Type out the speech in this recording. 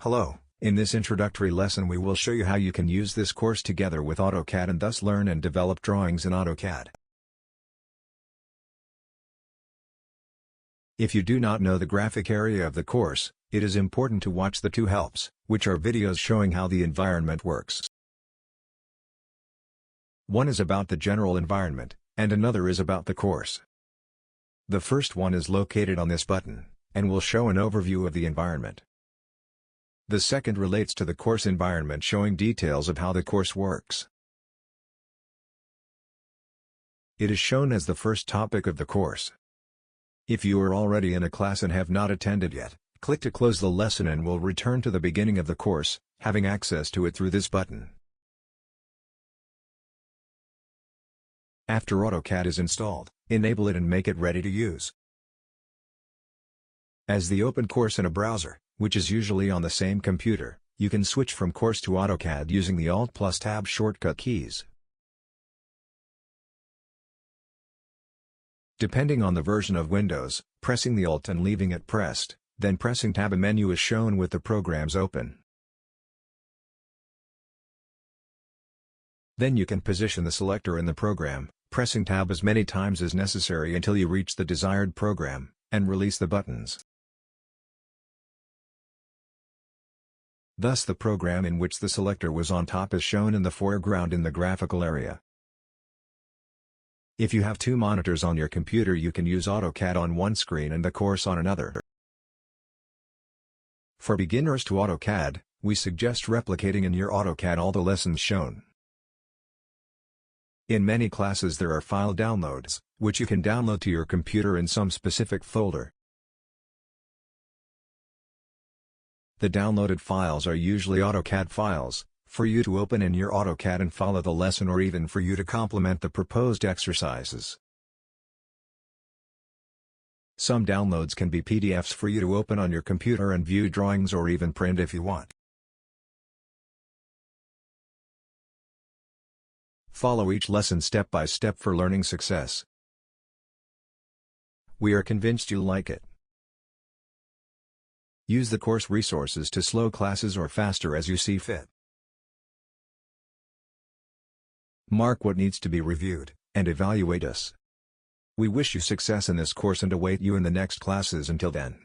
Hello, in this introductory lesson we will show you how you can use this course together with AutoCAD and thus learn and develop drawings in AutoCAD. If you do not know the graphic area of the course, it is important to watch the two helps, which are videos showing how the environment works. One is about the general environment, and another is about the course. The first one is located on this button, and will show an overview of the environment. The second relates to the course environment, showing details of how the course works. It is shown as the first topic of the course. If you are already in a class and have not attended yet, click to close the lesson and will return to the beginning of the course, having access to it through this button. After AutoCAD is installed, enable it and make it ready to use. As the open course in a browser, which is usually on the same computer, you can switch from course to AutoCAD using the Alt+Tab shortcut keys. Depending on the version of Windows, pressing the Alt and leaving it pressed, then pressing Tab, a menu is shown with the programs open. Then you can position the selector in the program, pressing Tab as many times as necessary until you reach the desired program, and release the buttons. Thus the program in which the selector was on top is shown in the foreground in the graphical area. If you have two monitors on your computer, you can use AutoCAD on one screen and the course on another. For beginners to AutoCAD, we suggest replicating in your AutoCAD all the lessons shown. In many classes there are file downloads, which you can download to your computer in some specific folder. The downloaded files are usually AutoCAD files, for you to open in your AutoCAD and follow the lesson, or even for you to complement the proposed exercises. Some downloads can be PDFs for you to open on your computer and view drawings, or even print if you want. Follow each lesson step by step for learning success. We are convinced you'll like it. Use the course resources to slow classes or faster as you see fit. Mark what needs to be reviewed, and evaluate us. We wish you success in this course and await you in the next classes. Until then.